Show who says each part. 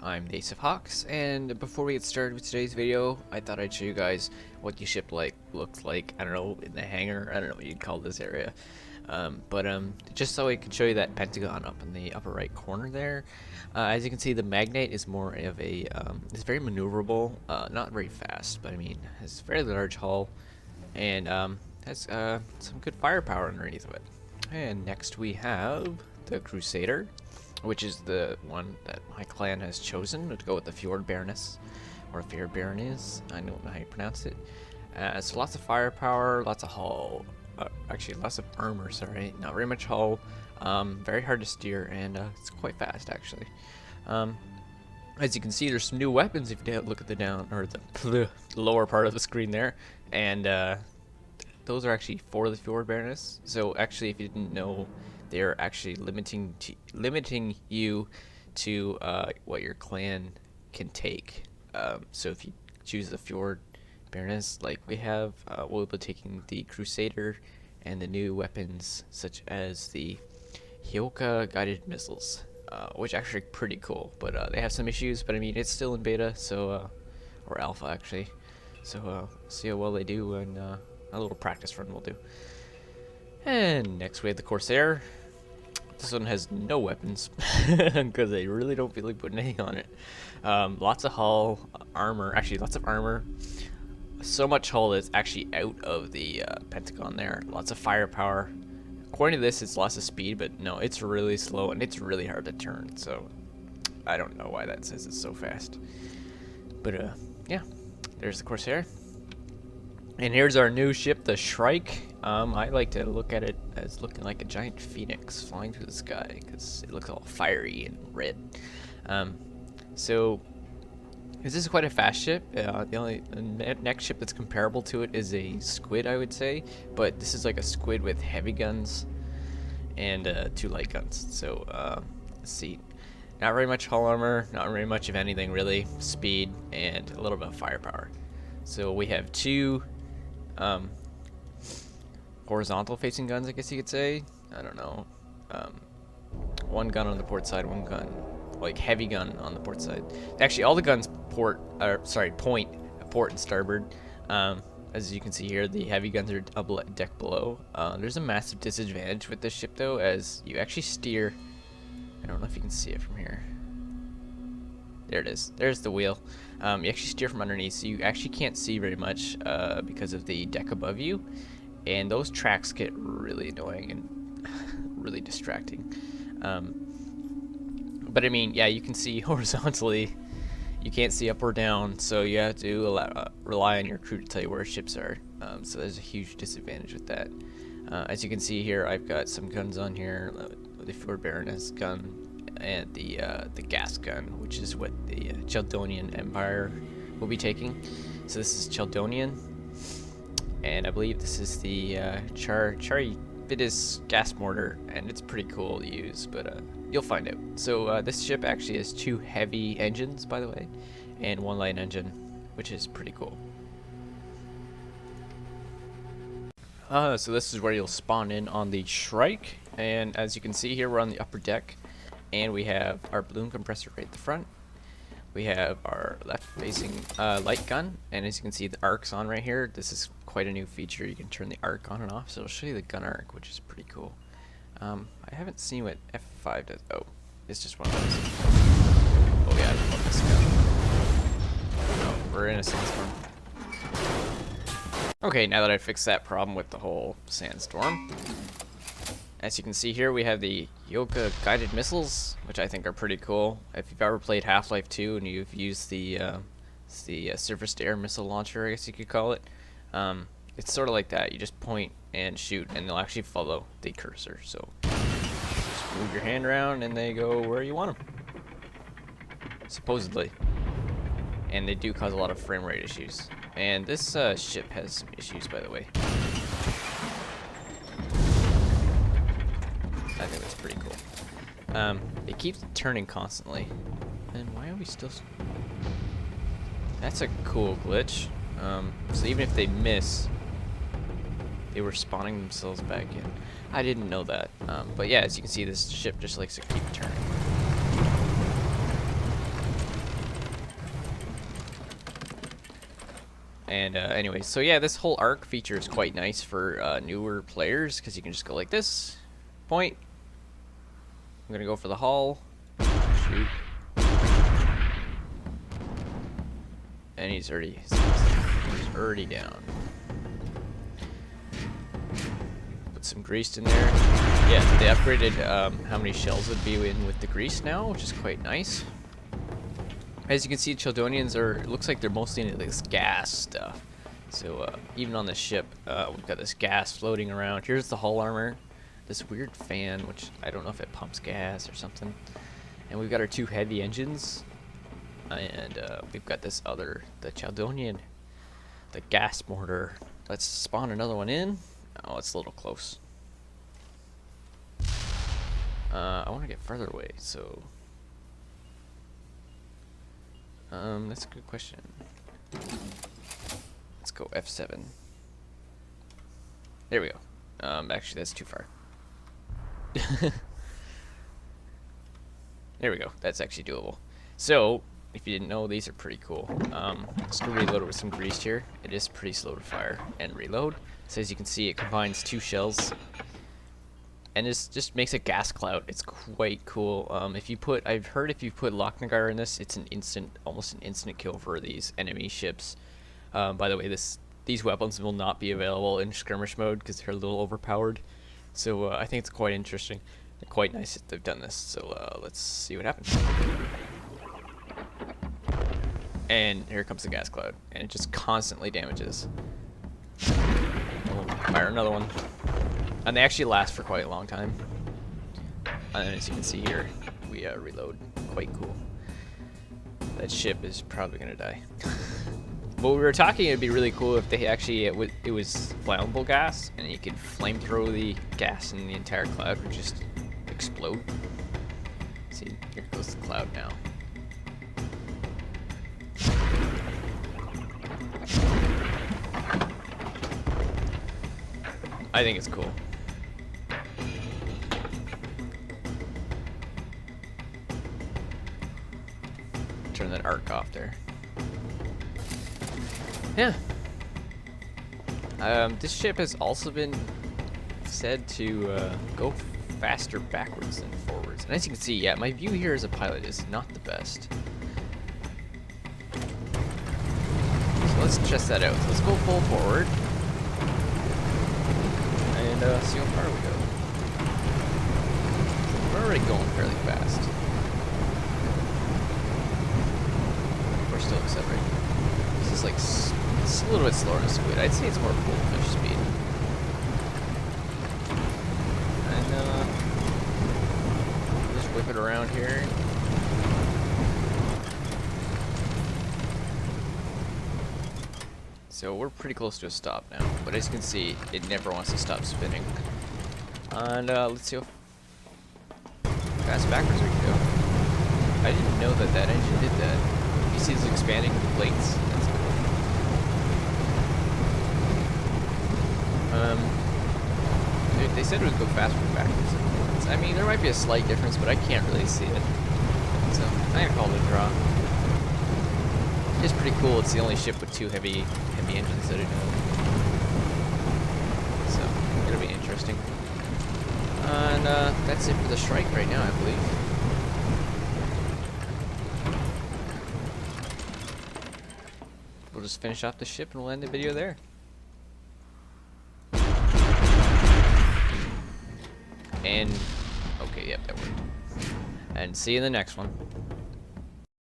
Speaker 1: I'm the Ace of Hawks, and before we get started with today's video, I thought I'd show you guys what the ship looks like, I don't know, in the hangar. I don't know what you'd call this area. Just so I can show you that pentagon up in the upper right corner there. As you can see, the Magnate is more of a, it's very maneuverable, not very fast, but I mean, has a fairly large hull, and has some good firepower underneath of it. And next we have the Crusader, which is the one that my clan has chosen to go with the Fjord Baroness, or Fjord Baroness, I don't know how you pronounce it. So lots of firepower, lots of hull, actually lots of armor, sorry, not very much hull, very hard to steer, and it's quite fast actually. As you can see, there's some new weapons if you look at the the lower part of the screen there, and those are actually for the Fjord Baroness. So actually, if you didn't know, they're actually limiting you to what your clan can take. So if you choose the Fjord Baroness, like we have, we'll be taking the Crusader and the new weapons such as the Hyoka guided missiles, which are actually pretty cool. But they have some issues. But I mean, it's still in beta, so or alpha actually. So see how well they do, and a little practice run will do. And next we have the Corsair. This one has no weapons because they really don't feel like putting anything on it. Lots of hull, armor, actually lots of armor. So much hull that's actually out of the pentagon there. Lots of firepower. According to this, it's lots of speed, but no, it's really slow and it's really hard to turn. So I don't know why that says it's so fast. But yeah, there's the Corsair. And here's our new ship, the Shrike. I like to look at it as looking like a giant phoenix flying through the sky because it looks all fiery and red. So this is quite a fast ship. The only next ship that's comparable to it is a squid, I would say, but this is like a squid with heavy guns and 2 light guns. So let's see, not very much hull armor, not very much of anything really, speed and a little bit of firepower. So we have 2 horizontal facing guns, I guess you could say. I don't know. 1 gun on the port side, 1 gun, like heavy gun on the port side. Actually, all the guns point port and starboard. As you can see here, the heavy guns are double deck below. There's a massive disadvantage with this ship though, as you actually steer. I don't know if you can see it from here. There it is. There's the wheel. You actually steer from underneath, so you actually can't see very much because of the deck above you. And those tracks get really annoying and really distracting. But I mean, yeah, you can see horizontally. You can't see up or down, so you have to rely on your crew to tell you where ships are. So there's a huge disadvantage with that. As you can see here, I've got some guns on here. The Fjord Baroness gun and the gas gun, which is what the Cheldonian Empire will be taking. So this is Cheldonian, and I believe this is the Charybdis gas mortar, and it's pretty cool to use, but you'll find out. So this ship actually has 2 heavy engines, by the way, and 1 light engine, which is pretty cool. So this is where you'll spawn in on the Shrike, and as you can see here, we're on the upper deck. And we have our balloon compressor right at the front. We have our left-facing light gun, and as you can see, the arc's on right here. This is quite a new feature. You can turn the arc on and off, so I'll show you the gun arc, which is pretty cool. I haven't seen what F5 does. Oh, it's just one of those. Oh yeah, I love this gun. Oh, we're in a sandstorm. Okay, now that I fixed that problem with the whole sandstorm, as you can see here, we have the Hyoka guided missiles, which I think are pretty cool. If you've ever played Half-Life 2 and you've used the surface-to-air missile launcher, I guess you could call it, it's sort of like that. You just point and shoot, and they'll actually follow the cursor. So just move your hand around, and they go where you want them, supposedly. And they do cause a lot of frame rate issues. And this ship has some issues, by the way. I think that's pretty cool. It keeps turning constantly. And why are we still... That's a cool glitch. So even if they miss, they were spawning themselves back in. I didn't know that. But yeah, as you can see, this ship just likes to keep turning. And anyway, so yeah, this whole arc feature is quite nice for newer players because you can just go like this, point. I'm gonna go for the hull. Shoot. And he's already down. Put some grease in there. Yeah, they upgraded how many shells would be in with the grease now, which is quite nice. As you can see, Chaldonians it looks like they're mostly into this gas stuff. So even on the ship, we've got this gas floating around. Here's the hull armor. This weird fan, which I don't know if it pumps gas or something. And we've got our 2 heavy engines. And we've got this other, the Chaldonian, the gas mortar. Let's spawn another one in. Oh, it's a little close. I want to get further away, so... that's a good question. Let's go F7. There we go. Actually, that's too far. There we go. That's actually doable. So, if you didn't know, these are pretty cool. Let's go reload it with some grease here. It is pretty slow to fire and reload. So as you can see, it combines 2 shells. And this just makes a gas cloud. It's quite cool. I've heard if you put Lochnagar in this, it's almost an instant kill for these enemy ships. By the way, these weapons will not be available in skirmish mode because they're a little overpowered. So I think it's quite interesting. They're quite nice that they've done this. So let's see what happens. And here comes the gas cloud, and it just constantly damages. We'll fire another one. And they actually last for quite a long time. And as you can see here, we reload. Quite cool. That ship is probably gonna die. But we were talking, it'd be really cool if they actually it was flammable gas, and you could flamethrow the gas, and the entire cloud would just explode. See, here goes the cloud now. I think it's cool. Turn that arc off there. Yeah. This ship has also been said to go faster backwards than forwards. And as you can see, yeah, my view here as a pilot is not the best. So let's test that out. So let's go full forward. And see how far we go. We're already going fairly fast. We're still accelerating. This is like, it's a little bit slower than Squid. I'd say it's more goldfish speed. And just whip it around here. So we're pretty close to a stop now, but as you can see, it never wants to stop spinning. And let's see how fast backwards we can go. I didn't know that that engine did that. You see it's expanding the plates. That's cool. They said it would go faster backwards. I mean, there might be a slight difference, but I can't really see it. So I'm gonna call it a draw. It's pretty cool. It's the only ship with 2 heavy engines that I know. So it'll be interesting. And that's it for the Shrike right now, I believe. We'll just finish off the ship and we'll end the video there. And okay, yep, that worked. And see you in the next one.